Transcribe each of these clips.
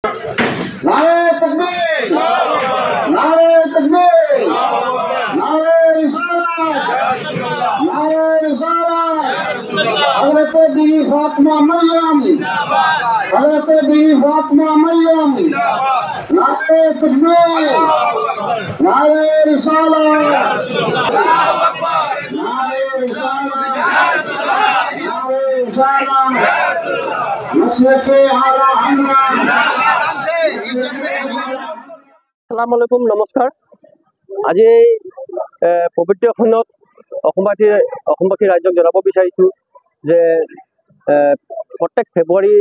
नारे तकबीर, नारे तकबीर, नारे रिसालत, नारे रिसालत। हज़रत बीवी फातिमा मरियम, हज़रत बीवी फातिमा मरियम। नारे तकबीर, नारे रिसालत, नारे रिसालत, नारे रिसालत। मसलके आला हमरा। আসসালামু আলাইকুম, নমস্কাৰ। আজি পবিত্ৰ দিনত অসমবাসী ৰাইজক জনাব বিচাৰিছোঁ যে প্ৰত্যেক ফেব্ৰুৱাৰী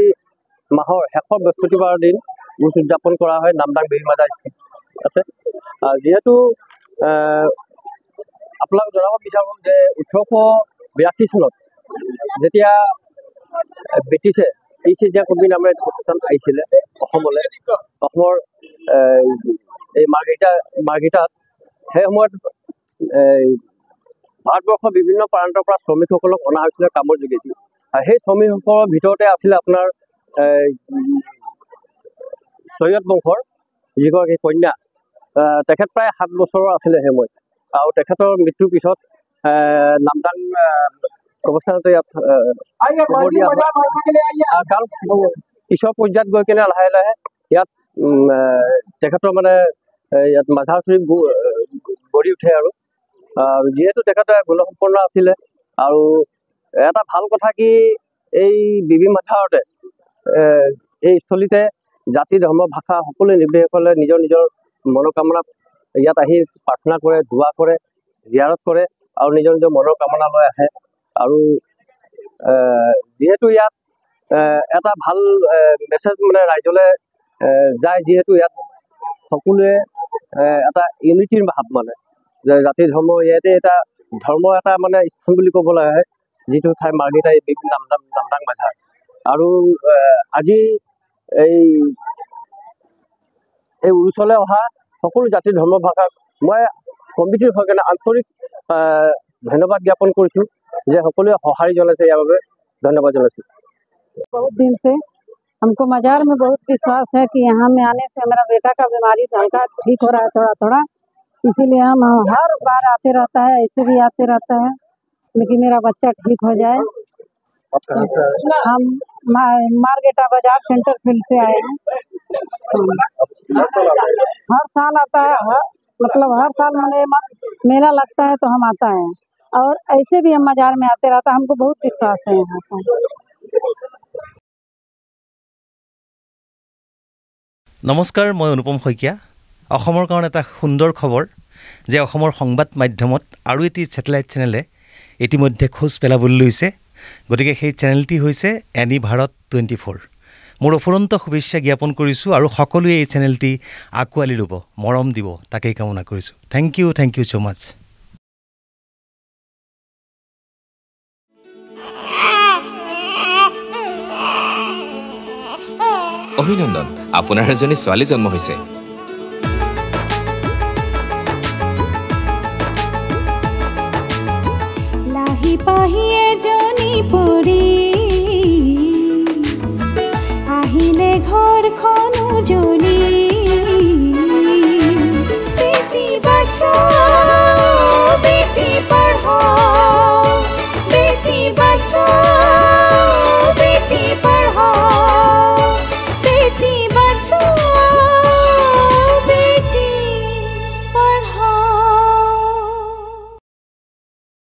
মাহৰ শেষৰ বৃহস্পতিবাৰৰ দিন উৰুচ উদযাপন কৰা হয় নামদাং বেবী মাজাৰ আছে। যিহেতু আপোনালোকক জনাব বিচাৰোঁ যে 1882 চনত যেতিয়া ব্ৰিটিছে ইষ্ট ইণ্ডিয়া কোম্পানী নামেৰে এক প্ৰতিষ্ঠান আহিছিলে অসমলৈ, অসমৰ এই মাৰ্ঘেৰিটাত সেই সময়ত ভাৰতবৰ্ষৰ বিভিন্ন প্ৰান্তৰ পৰা শ্ৰমিকসকলক অনা হৈছিলে কামৰ যোগেদি। সেই শ্ৰমিকসকলৰ ভিতৰতে আছিলে আপোনাৰ চৈয়দ বংশৰ যিগৰাকী কন্যা, তেখেত প্ৰায় 7 বছৰৰ আছিলে সেই সময়ত, আৰু তেখেতৰ মৃত্যুৰ পিছত নামদাং অৱস্থানতে ইয়াত খবৰ দিয়া হয়। কাৰণ পিছৰ পৰ্যায়ত গৈ কিনে লাহে লাহে ইয়াত তেখেতৰ মানে ইয়াত মাজাৰ শ্বৰীফ গঢ়ি উঠে। আৰু যিহেতু তেখেতে গুণসম্পন্ন আছিলে, আৰু এটা ভাল কথা কি এই বিবি মাজাৰতে এই স্থলীতে জাতি ধৰ্ম ভাষা সকলোৱে নিৰ্বিশেষে নিজৰ নিজৰ মনোকামনা ইয়াত আহি প্ৰাৰ্থনা কৰে, দোৱা কৰে, জিয়াৰত কৰে, আৰু নিজৰ নিজৰ মনৰ কামনা লৈ আহে। আৰু যিহেতু ইয়াত এটা ভাল মেছেজ মানে ৰাইজলৈ যায়, যিহেতু ইয়াত সকলোৱে এটা ইউনিটিৰ ভাৱ মানে যে জাতি ধৰ্ম ইয়াতে এটা ধৰ্ম এটা মানে স্থান বুলি ক'বলৈ হয়, যিটো ঠাই মাৰ্ঘেৰিটা নামদাং মাজাৰ। আৰু আজি এই উৰুচলৈ অহা সকলো জাতি ধৰ্ম ভাষাক মই কমিটিৰ হৈ কেনে আন্তৰিক ধন্যবাদ জ্ঞাপন কৰিছোঁ যে সকলোৱে সঁহাৰি জনাইছে, ইয়াৰ বাবে ধন্যবাদ জনাইছোঁ। बहुत दिन से हमको मजार में बहुत विश्वास है कि यहाँ में आने से मेरा बेटा का बीमारी हल्का ठीक हो रहा है थोड़ा थोड़ा, इसीलिए हम हर बार आते रहता है, ऐसे भी आते रहता है लेकिन मेरा बच्चा ठीक हो जाए। हम मार्घेरिटा बाजार सेंटर फील्ड से आए हैं। हर साल आता है, मतलब हर साल मेला लगता है तो हम आता है, और ऐसे भी हम मजार में आते रहता है। हमको बहुत विश्वास है यहाँ पर। নমস্কাৰ, মই অনুপম শইকীয়া। অসমৰ কাৰণে এটা সুন্দৰ খবৰ যে অসমৰ সংবাদ মাধ্যমত আৰু এটি ছেটেলাইট চেনেলে ইতিমধ্যে খোজ পেলাবলৈ লৈছে। গতিকে সেই চেনেলটি হৈছে এনি ভাৰত 24। মোৰ অফুৰন্ত শুভেচ্ছা জ্ঞাপন কৰিছোঁ, আৰু সকলোৱে এই চেনেলটি আঁকোৱালি ল'ব, মৰম দিব, তাকেই কামনা কৰিছোঁ। থেংক ইউ ছ' মাছ। অভিনন্দন, আপোনাৰ এজনী ছোৱালী জন্ম হৈছে। লাহি পাহি এজনী পৰি আহিলে ঘৰখন